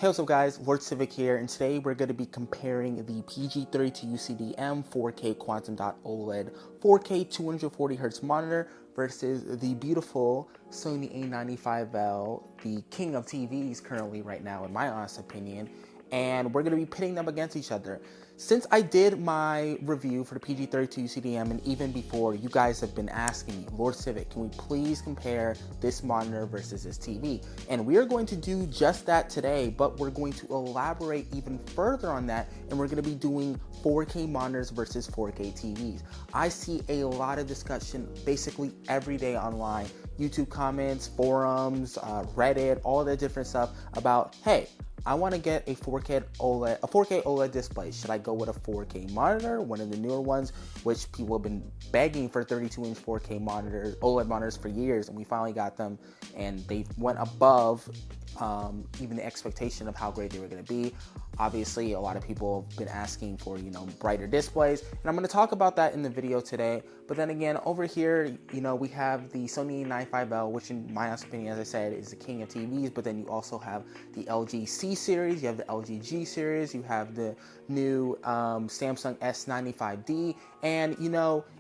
Hey, what's up guys, Lord Civic here, and today we're going to be comparing the PG-32 UCDM 4K Quantum Dot OLED 4K 240Hz monitor versus the beautiful Sony A95L, the king of TVs currently right now in my honest opinion, and we're going to be pitting them against each other. Since I did my review for the PG-32 UCDM and even before, you guys have been asking me, Lord Civic, can we please compare this monitor versus this TV? And we are going to do just that today, but we're going to elaborate even further on that, and we're going to be doing 4K monitors versus 4K TVs. I see a lot of discussion basically every day online, YouTube comments, forums, Reddit, all that different stuff about, hey, I want to get a 4K OLED display. Should I go with a 4K monitor, one of the newer ones, which people have been begging for 32-inch 4K monitors, OLED monitors for years, and we finally got them, and they went above even the expectation of how great they were going to be. Obviously, a lot of people have been asking for, brighter displays, and I'm going to talk about that in the video today. But then again, over here, we have the Sony A95L, which in my opinion, as I said, is the king of TVs. But then you also have the LG C series, you have the LG G series, you have the new Samsung S95D, and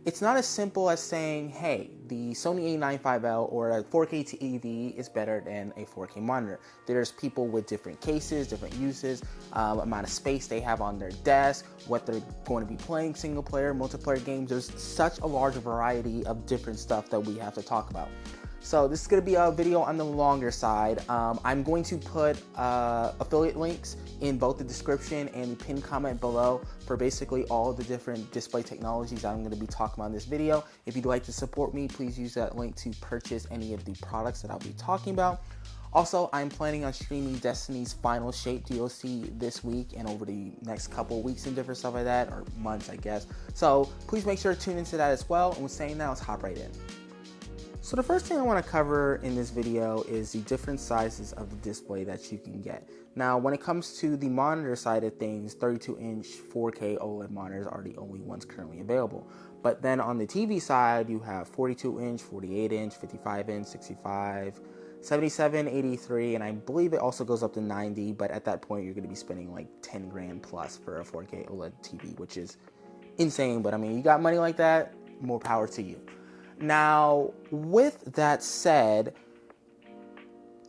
it's not as simple as saying, hey, the Sony A95L or a 4K TV is better than a 4K monitor. There's people with different cases, different uses, amount of space they have on their desk, what they're going to be playing, single player, multiplayer games. There's such a large variety of different stuff that we have to talk about. So this is going to be a video on the longer side. I'm going to put affiliate links in both the description and the pinned comment below for basically all the different display technologies I'm going to be talking about in this video. If you'd like to support me, please use that link to purchase any of the products that I'll be talking about. Also, I'm planning on streaming Destiny's Final Shape DLC this week and over the next couple weeks and different stuff like that, or months, I guess. So please make sure to tune into that as well. And with saying that, let's hop right in. So the first thing I want to cover in this video is the different sizes of the display that you can get. Now, when it comes to the monitor side of things, 32-inch 4K OLED monitors are the only ones currently available. But then on the TV side, you have 42-inch, 48-inch, 55-inch, 65, 77, 83, and I believe it also goes up to 90, but at that point, you're going to be spending like 10 grand plus for a 4K OLED TV, which is insane. But I mean, you got money like that, more power to you. Now, with that said,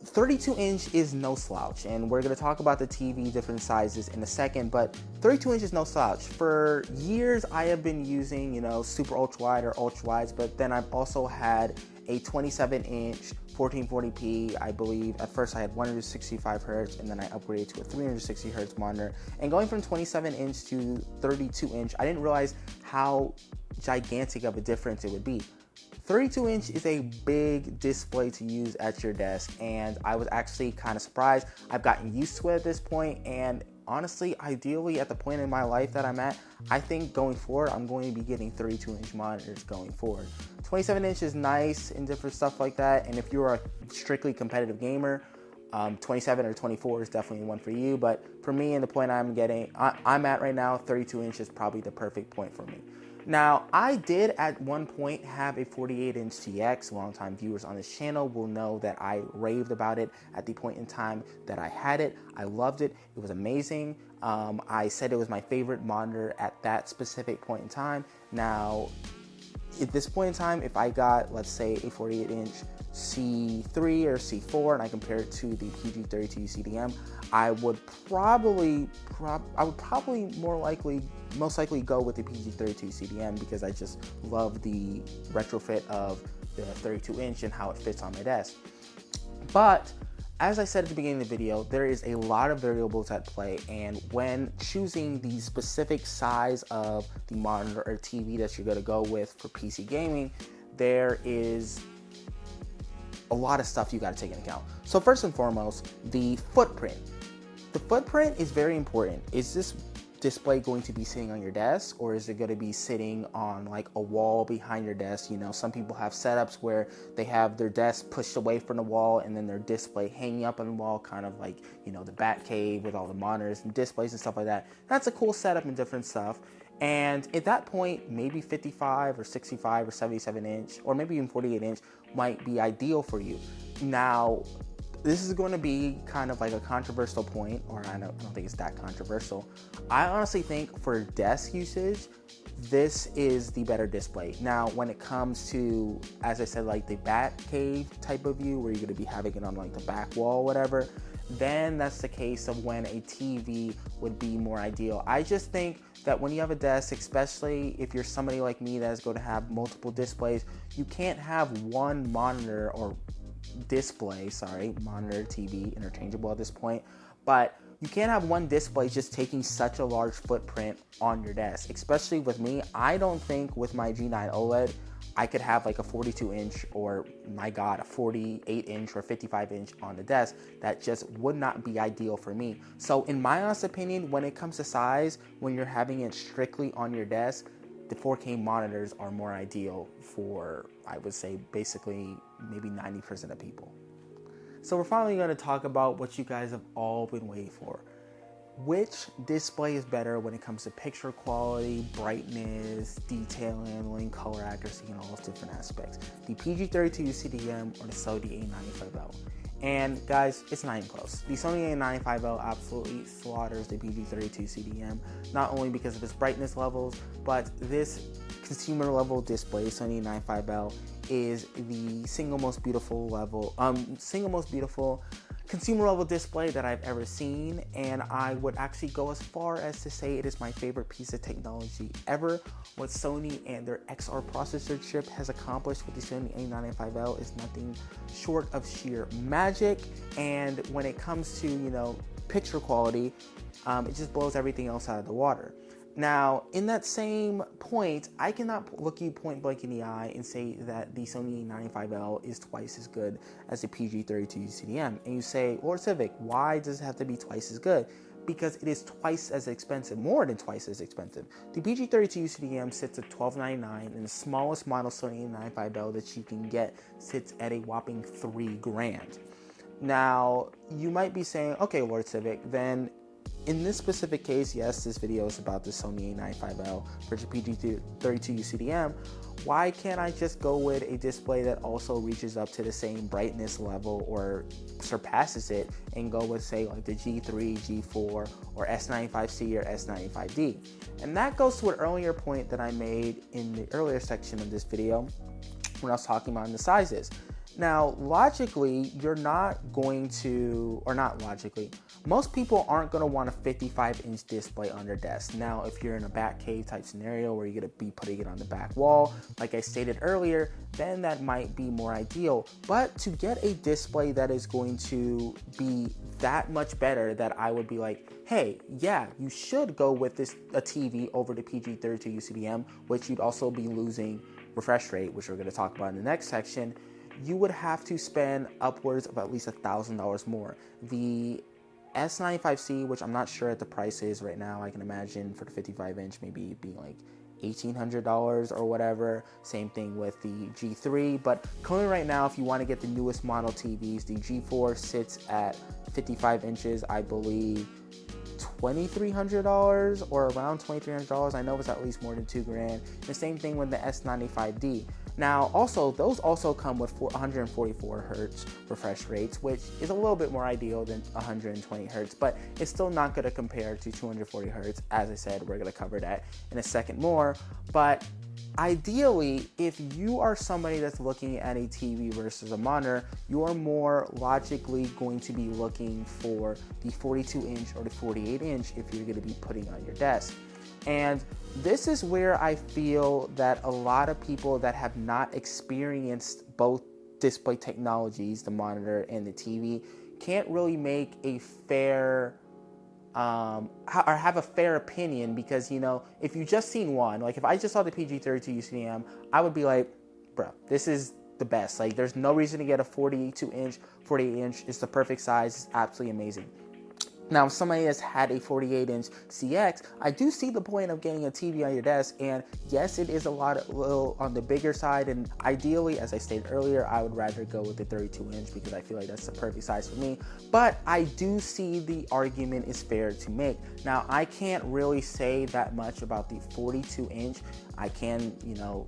32-inch is no slouch, and we're going to talk about the TV different sizes in a second, but 32-inch is no slouch. For years, I have been using, super ultra-wide or ultra-wides, but then I've also had a 27-inch 1440p, I believe. At first, I had 165 hertz, and then I upgraded to a 360 hertz monitor. And going from 27-inch to 32-inch, I didn't realize how gigantic of a difference it would be. 32-inch is a big display to use at your desk, and I was actually kind of surprised. I've gotten used to it at this point, and honestly, ideally, at the point in my life that I'm at, I think going forward, I'm going to be getting 32-inch monitors going forward. 27-inch is nice and different stuff like that, and if you're a strictly competitive gamer, 27 or 24 is definitely one for you, but for me and the point I'm at right now, 32-inch is probably the perfect point for me. Now, I did at one point have a 48-inch TX. Longtime viewers on this channel will know that I raved about it at the point in time that I had it. I loved it. It was amazing. I said it was my favorite monitor at that specific point in time. Now, at this point in time, if I got, let's say, a 48-inch C3 or C4 and I compare it to the PG-32 UCDM, I would probably most likely go with the PG-32 UCDM because I just love the retrofit of the 32-inch and how it fits on my desk. But as I said at the beginning of the video, there is a lot of variables at play, and when choosing the specific size of the monitor or TV that you're going to go with for PC gaming, there is a lot of stuff you got to take into account. So first and foremost, the footprint. The footprint is very important. Is this display going to be sitting on your desk, or is it going to be sitting on like a wall behind your desk? Some people have setups where they have their desk pushed away from the wall and then their display hanging up on the wall, kind of like, the bat cave with all the monitors and displays and stuff like that. That's a cool setup and different stuff. And at that point, maybe 55 or 65 or 77-inch, or maybe even 48-inch might be ideal for you. Now, this is going to be kind of like a controversial point, or I don't think it's that controversial. I honestly think for desk usage, this is the better display. Now, when it comes to, as I said, like the bat cave type of view, where you're going to be having it on like the back wall, whatever, then that's the case of when a TV would be more ideal. I just think that when you have a desk, especially if you're somebody like me that is going to have multiple displays, you can't have one monitor or display, monitor, TV, interchangeable at this point, but you can't have one display just taking such a large footprint on your desk. Especially with me, I don't think with my G9 OLED, I could have like a 42 inch or, my God, a 48 inch or 55 inch on the desk. That just would not be ideal for me. So in my honest opinion, when it comes to size, when you're having it strictly on your desk, the 4K monitors are more ideal for, I would say, basically maybe 90% of people. So we're finally going to talk about what you guys have all been waiting for. Which display is better when it comes to picture quality, brightness, detail handling, color accuracy, and all those different aspects? The PG-32 UCDM or the Sony A95L? And guys, it's not even close. The Sony A95L absolutely slaughters the PG-32 CDM, not only because of its brightness levels, but this consumer level display, Sony A95L, is the single most beautiful consumer level display that I've ever seen, and I would actually go as far as to say it is my favorite piece of technology ever. What Sony and their XR processor chip has accomplished with the Sony A95L is nothing short of sheer magic, and when it comes to, you know, picture quality, it just blows everything else out of the water. Now, in that same point, I cannot look you point blank in the eye and say that the Sony A95L is twice as good as the PG-32 UCDM. And you say, Lord Civic, why does it have to be twice as good? Because it is twice as expensive, more than twice as expensive. The PG-32 UCDM sits at $1,299, and the smallest model Sony A95L that you can get sits at a whopping $3,000. Now, you might be saying, okay, Lord Civic, then in this specific case, yes, this video is about the Sony A95L versus PG-32 UCDM. Why can't I just go with a display that also reaches up to the same brightness level or surpasses it and go with, say, like the G3, G4, or S95C or S95D? And that goes to an earlier point that I made in the earlier section of this video when I was talking about the sizes. Now, logically, you're not going to, or not logically, most people aren't going to want a 55-inch display on their desk. Now, if you're in a bat cave type scenario where you're going to be putting it on the back wall, like I stated earlier, then that might be more ideal. But to get a display that is going to be that much better, that I would be like, hey, yeah, you should go with a TV over the PG-32 UCDM, which you'd also be losing refresh rate, which we're going to talk about in the next section. You would have to spend upwards of at least $1,000 more. The S95C, which I'm not sure at the price is right now, I can imagine for the 55-inch maybe being like $1,800 or whatever. Same thing with the G3, but currently right now, if you want to get the newest model TVs, the G4 sits at 55 inches, I believe $2,300 or around $2,300. I know it's at least more than $2,000. The same thing with the S95D. Now, also, those also come with 144 hertz refresh rates, which is a little bit more ideal than 120 hertz, but it's still not going to compare to 240 hertz. As I said, we're going to cover that in a second more. But ideally, if you are somebody that's looking at a TV versus a monitor, you are more logically going to be looking for the 42-inch or the 48-inch if you're going to be putting on your desk. And this is where I feel that a lot of people that have not experienced both display technologies, the monitor and the TV, can't really make a fair or have a fair opinion, because, you know, if you just seen one, like if I just saw the PG-32 UCDM, I would be like, bro, this is the best. Like, there's no reason to get a 42-inch, 48-inch. It's the perfect size. It's absolutely amazing. Now, if somebody has had a 48-inch CX, I do see the point of getting a TV on your desk, and yes, it is a little on the bigger side, and ideally, as I stated earlier, I would rather go with the 32-inch because I feel like that's the perfect size for me, but I do see the argument is fair to make. Now, I can't really say that much about the 42-inch. I can,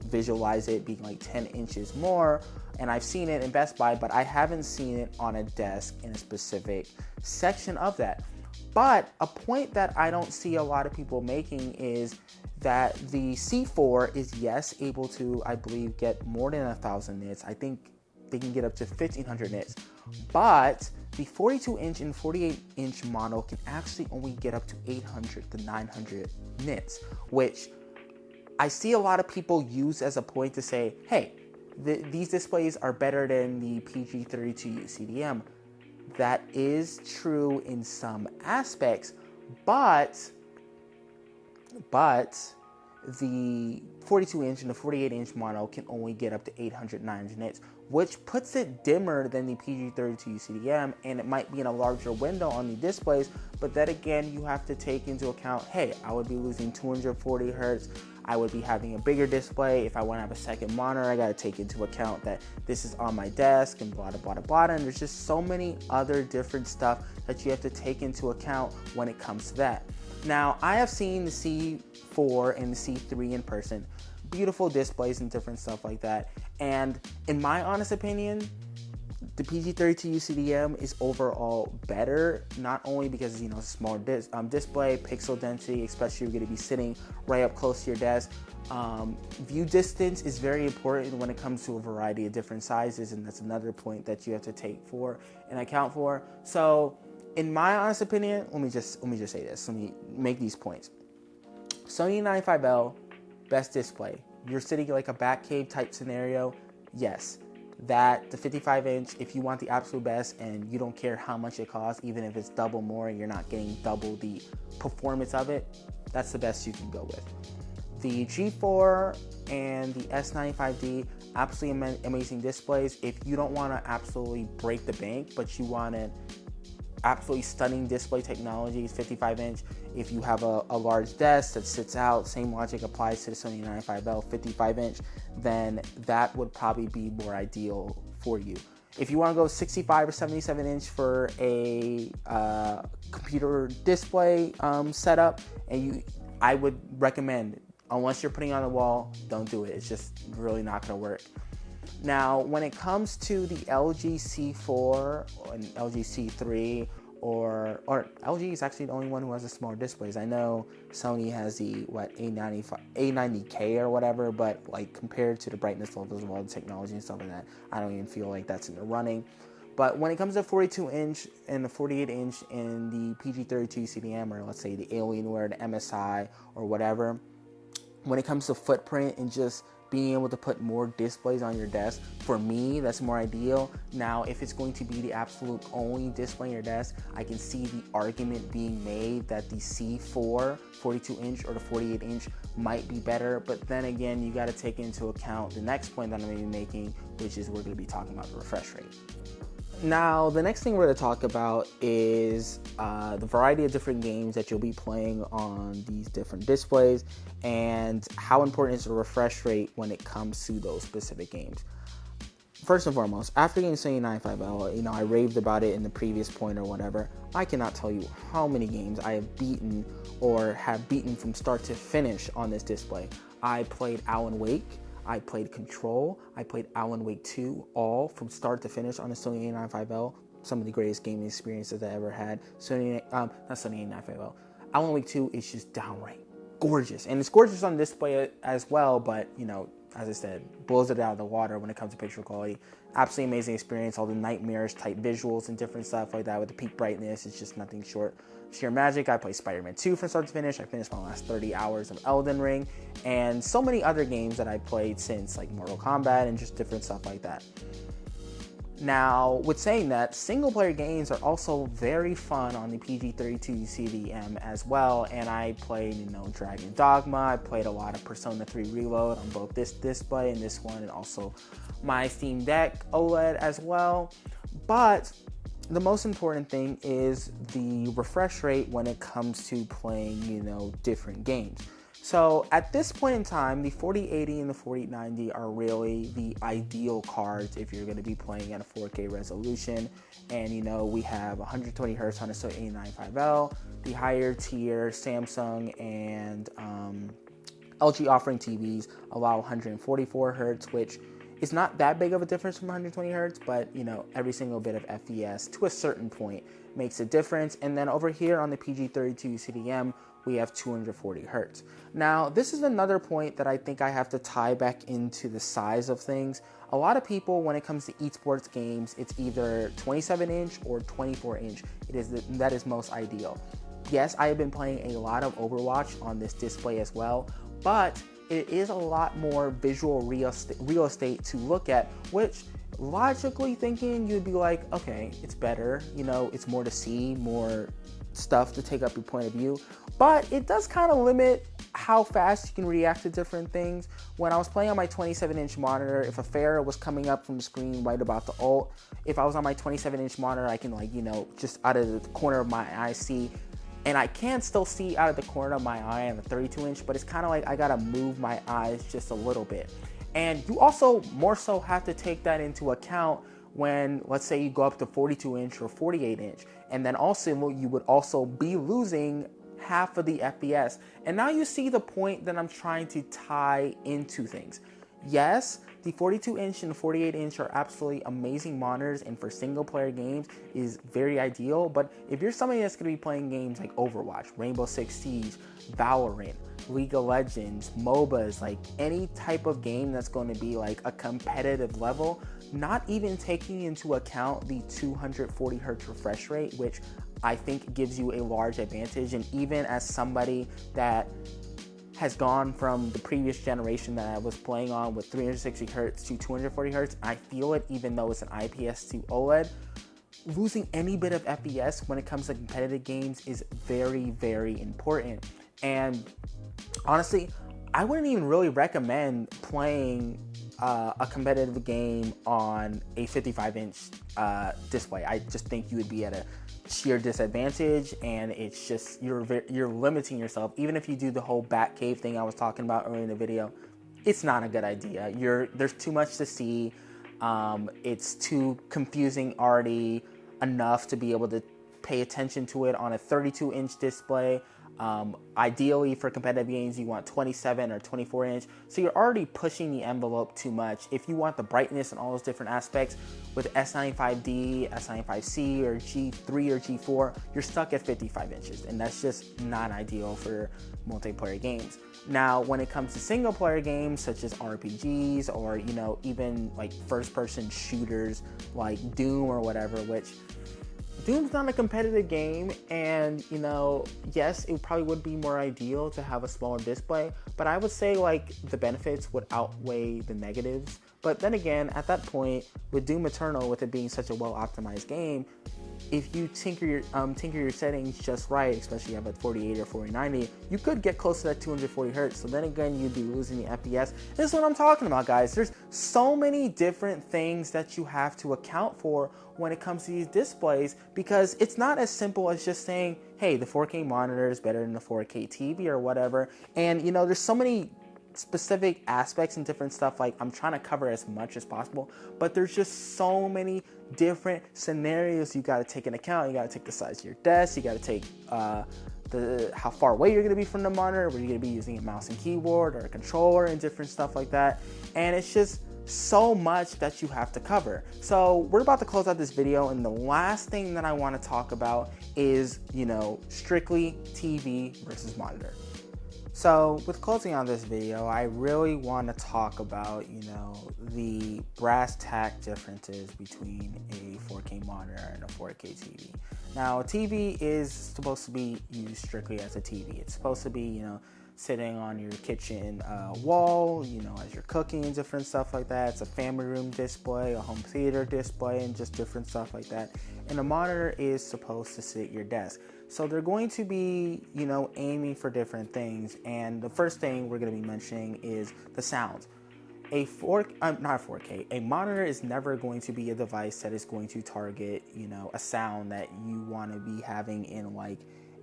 visualize it being like 10 inches more, and I've seen it in Best Buy, but I haven't seen it on a desk in a specific section of that. But a point that I don't see a lot of people making is that the C4 is, yes, able to, I believe, get more than 1,000 nits. I think they can get up to 1,500 nits. But the 42-inch and 48-inch model can actually only get up to 800 to 900 nits, which I see a lot of people use as a point to say, hey, these displays are better than the PG32 CDM. That is true in some aspects, but the 42-inch and the 48-inch model can only get up to 800, 900 nits, which puts it dimmer than the PG32 CDM, and it might be in a larger window on the displays, but then again, you have to take into account, hey, I would be losing 240 hertz, I would be having a bigger display. If I want to have a second monitor, I got to take into account that this is on my desk and blah, blah, blah, blah. And there's just so many other different stuff that you have to take into account when it comes to that. Now, I have seen the C4 and the C3 in person. Beautiful displays and different stuff like that. And in my honest opinion, the PG32 CDM is overall better, not only because it's smaller display, pixel density, especially if you're going to be sitting right up close to your desk. View distance is very important when it comes to a variety of different sizes, and that's another point that you have to take for and account for. So, in my honest opinion, let me just say this. Let me make these points. Sony 95L, best display. You're sitting like a Batcave type scenario, yes. That the 55-inch, if you want the absolute best and you don't care how much it costs, even if it's double more and you're not getting double the performance of it, that's the best you can go with. The G4 and the S95D, absolutely amazing displays. If you don't want to absolutely break the bank, but you want an absolutely stunning display technology, 55-inch. If you have a large desk that sits out, same logic applies to the Sony 95L 55-inch, then that would probably be more ideal for you. If you want to go 65 or 77-inch for a computer display setup, I would recommend, unless you're putting it on the wall, don't do it. It's just really not going to work. Now, when it comes to the LG C4 and LG C3, or LG is actually the only one who has the smaller displays. I know Sony has the A90K or whatever, but like compared to the brightness levels of all the technology and stuff like that, I don't even feel like that's in the running. But when it comes to 42-inch and the 48-inch in the PG32 CDM, or let's say the Alienware, the MSI, or whatever, when it comes to footprint and just being able to put more displays on your desk, for me, that's more ideal. Now, if it's going to be the absolute only display on your desk, I can see the argument being made that the C4 42-inch or the 48-inch might be better, but then again, you got to take into account the next point that I'm going to be making, which is we're going to be talking about the refresh rate. Now, the next thing we're going to talk about is the variety of different games that you'll be playing on these different displays and how important is the refresh rate when it comes to those specific games. First and foremost, after getting Sony 95L, I raved about it in the previous point or whatever. I cannot tell you how many games I have beaten or have beaten from start to finish on this display. I played Alan Wake, I played Control, I played Alan Wake 2, all from start to finish on the Sony A95L. Some of the greatest gaming experiences I ever had. Not Sony A95L. Alan Wake 2 is just downright gorgeous. And it's gorgeous on display as well, but, as I said, blows it out of the water when it comes to picture quality. Absolutely amazing experience, all the nightmarish type visuals and different stuff like that with the peak brightness. It's just nothing short of sheer magic. I played Spider-Man 2 from start to finish. I finished my last 30 hours of Elden Ring, and so many other games that I played since, like Mortal Kombat and just different stuff like that. Now, with saying that, single-player games are also very fun on the PG32 CDM as well, and I played, Dragon Dogma. I played a lot of Persona 3 Reload on both this display and this one, and also my Steam Deck OLED as well. But the most important thing is the refresh rate when it comes to playing, different games. So at this point in time, the 4080 and the 4090 are really the ideal cards if you're going to be playing at a 4K resolution. And we have 120 hertz on a Sony A95L, the higher tier Samsung and LG offering TVs allow 144 hertz, which is not that big of a difference from 120 hertz, but every single bit of FPS to a certain point makes a difference. And then over here on the PG-32 CDM, we have 240 hertz. Now, this is another point that I think I have to tie back into the size of things. A lot of people, when it comes to esports games, it's either 27-inch or 24-inch. That is most ideal. Yes, I have been playing a lot of Overwatch on this display as well, but it is a lot more visual real estate to look at, which logically thinking, you'd be like, okay, it's better, it's more to see, more stuff to take up your point of view, but it does kind of limit how fast you can react to different things. When I was playing on my 27-inch monitor, if a Pharah was coming up from the screen right about the ult, if I was on my 27-inch monitor, I can just out of the corner of my eye see, and I can still see out of the corner of my eye on the 32-inch, but it's kind of like I gotta move my eyes just a little bit. And you also more so have to take that into account when, let's say, you go up to 42-inch or 48-inch, and then also you would also be losing half of the FPS. And now you see the point that I'm trying to tie into things. Yes, the 42-inch and the 48-inch are absolutely amazing monitors, and for single-player games is very ideal. But if you're somebody that's going to be playing games like Overwatch, Rainbow Six Siege, Valorant, League of Legends, MOBAs, like any type of game that's going to be like a competitive level, not even taking into account the 240 hertz refresh rate, which I think gives you a large advantage. And even as somebody that has gone from the previous generation that I was playing on with 360 hertz to 240 hertz, I feel it even though it's an IPS to OLED. Losing any bit of FPS when it comes to competitive games is very, very important. And honestly, I wouldn't even really recommend playing a competitive game on a 55-inch display. I just think you would be at a sheer disadvantage, and it's just you're limiting yourself. Even if you do the whole bat cave thing I was talking about earlier in the video, it's not a good idea. There's too much to see. It's too confusing already enough to be able to pay attention to it on a 32-inch display. Ideally for competitive games, you want 27 or 24-inch. So you're already pushing the envelope too much. If you want the brightness and all those different aspects with S95D, S95C, or G3 or G4, you're stuck at 55 inches. And that's just not ideal for multiplayer games. Now, when it comes to single player games such as RPGs or, even like first person shooters like Doom or whatever, which Doom's not a competitive game, and yes, it probably would be more ideal to have a smaller display, but I would say like the benefits would outweigh the negatives. But then again, at that point, with Doom Eternal, with it being such a well-optimized game, if you tinker your settings just right, especially if you have a 4080 or 4090, you could get close to that 240 hertz. So then again, you'd be losing the FPS. This is what I'm talking about, guys. There's so many different things that you have to account for when it comes to these displays, because it's not as simple as just saying, hey, the 4K monitor is better than the 4K TV or whatever. And there's so many specific aspects and different stuff. Like, I'm trying to cover as much as possible, but there's just so many different scenarios you got to take into account. You got to take the size of your desk, you got to take how far away you're going to be from the monitor, where you're going to be using a mouse and keyboard or a controller and different stuff like that. And it's just so much that you have to cover. So we're about to close out this video, and the last thing that I want to talk about is strictly TV versus monitor. So with closing on this video, I really want to talk about, the brass tack differences between a 4K monitor and a 4K TV. Now, a TV is supposed to be used strictly as a TV. It's supposed to be, sitting on your kitchen wall, as you're cooking and different stuff like that. It's a family room display, a home theater display, and just different stuff like that. And a monitor is supposed to sit at your desk. So they're going to be, aiming for different things. And the first thing we're going to be mentioning is the sound. not 4K, a monitor is never going to be a device that is going to target, a sound that you want to be having in like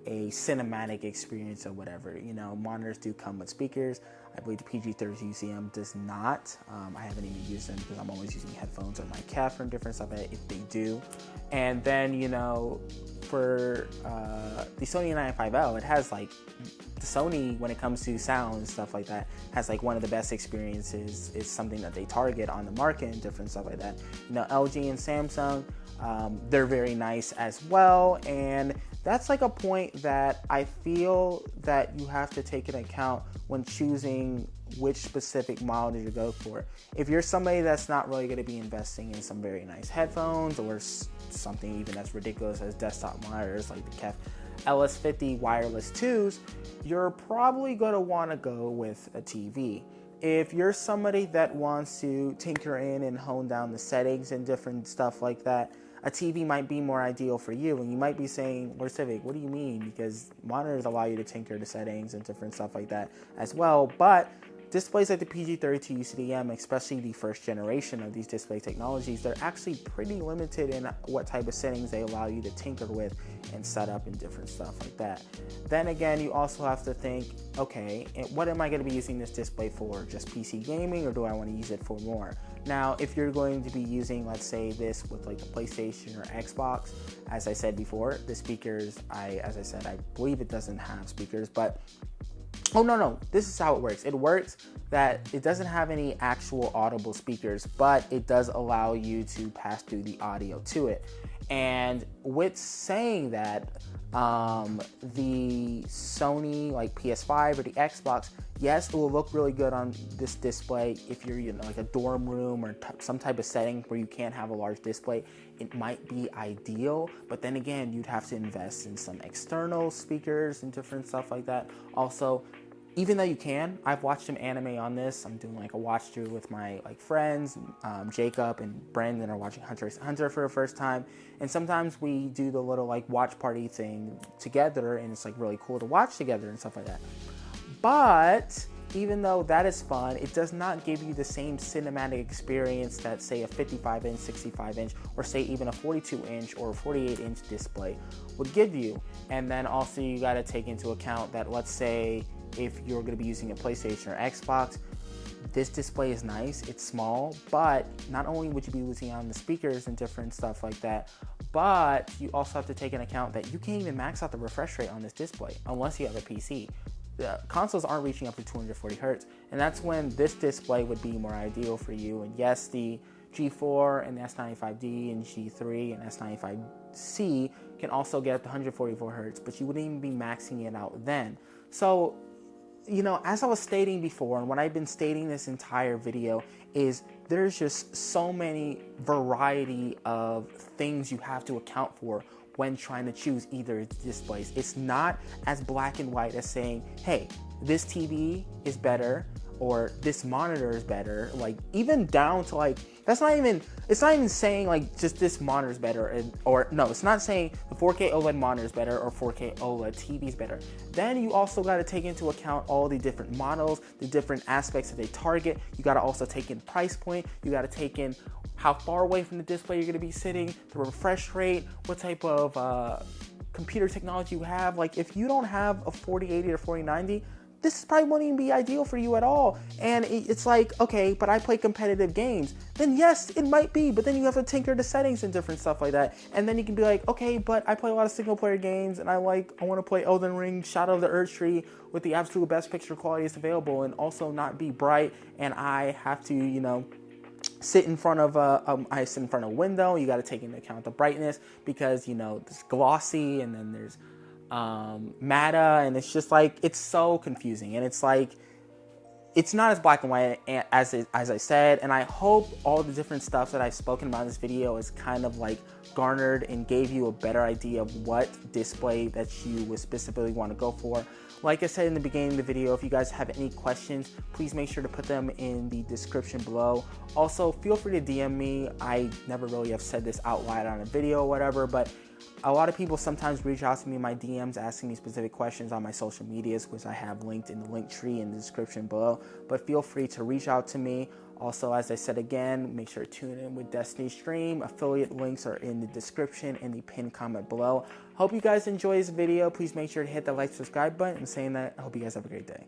a cinematic experience or whatever. Monitors do come with speakers. I believe the PG-30 UCM does not. I haven't even used them because I'm always using headphones or my CAF and different stuff if they do. And then, for the Sony 95L, it has like the Sony, when it comes to sound and stuff like that, has like one of the best experiences. It's something that they target on the market and different stuff like that. LG and Samsung, they're very nice as well. And that's like a point that I feel that you have to take into account when choosing which specific model to go for. If you're somebody that's not really going to be investing in some very nice headphones or something even as ridiculous as desktop monitors like the KEF LS50 wireless 2s, you're probably going to want to go with a TV. If you're somebody that wants to tinker in and hone down the settings and different stuff like that, a TV might be more ideal for you. And you might be saying, Lord Civic, what do you mean? Because monitors allow you to tinker the settings and different stuff like that as well. But displays like the PG-32 UCD-M, especially the first generation of these display technologies, they're actually pretty limited in what type of settings they allow you to tinker with and set up and different stuff like that. Then again, you also have to think, okay, what am I going to be using this display for? Just PC gaming, or do I want to use it for more? Now, if you're going to be using, let's say, this with like the PlayStation or Xbox, as I said before, the speakers, I believe it doesn't have speakers, but oh, no, this is how it works. It works that it doesn't have any actual audible speakers, but it does allow you to pass through the audio to it. And with saying that, the Sony like PS5 or the Xbox, yes, it will look really good on this display if you're like a dorm room or some type of setting where you can't have a large display. It might be ideal, but then again, you'd have to invest in some external speakers and different stuff like that. Also, even though you can, I've watched some anime on this. I'm doing like a watch through with my like friends. Jacob and Brandon are watching Hunter x Hunter for the first time. And sometimes we do the little like watch party thing together, and it's like really cool to watch together and stuff like that. But even though that is fun, it does not give you the same cinematic experience that say a 55-inch, 65-inch, or say even a 42-inch or 48-inch display would give you. And then also you got to take into account that, let's say, if you're going to be using a PlayStation or Xbox, this display is nice, it's small, but not only would you be losing out on the speakers and different stuff like that, but you also have to take into account that you can't even max out the refresh rate on this display unless you have a PC. The consoles aren't reaching up to 240 hertz, and that's when this display would be more ideal for you. And yes, the G4 and S95D and G3 and S95C can also get up to 144 hertz, but you wouldn't even be maxing it out then. So, as I was stating before, and what I've been stating this entire video, is there's just so many variety of things you have to account for when trying to choose either displays. It's not as black and white as saying, hey, this TV is better or this monitor is better. Like, even down to like, it's not even saying like just this monitor is better, it's not saying the 4K OLED monitor is better or 4K OLED TV is better. Then you also got to take into account all the different models, the different aspects that they target. You got to also take in price point. You got to take in how far away from the display you're going to be sitting, the refresh rate, what type of computer technology you have. Like, if you don't have a 4080 or 4090, this probably won't even be ideal for you at all. And it's like, okay, but I play competitive games. Then yes, it might be, but then you have to tinker the settings and different stuff like that. And then you can be like, okay, but I play a lot of single player games and I want to play Elden Ring, Shadow of the Erdtree with the absolute best picture quality that's available and also not be bright. And I have to, sit in front of a window. You got to take into account the brightness because, it's glossy and then there's matte, and it's just like, it's so confusing, and it's like, it's not as black and white as I said. And I hope all the different stuff that I've spoken about in this video is kind of like garnered and gave you a better idea of what display that you would specifically want to go for. Like I said in the beginning of the video, if you guys have any questions, please make sure to put them in the description below. Also, feel free to DM me. I never really have said this out loud on a video or whatever, but a lot of people sometimes reach out to me in my DMs asking me specific questions on my social medias, which I have linked in the link tree in the description below. But feel free to reach out to me. Also, as I said again, make sure to tune in with Destiny Stream. Affiliate links are in the description and the pinned comment below. Hope you guys enjoy this video. Please make sure to hit the like, subscribe button. And saying that, I hope you guys have a great day.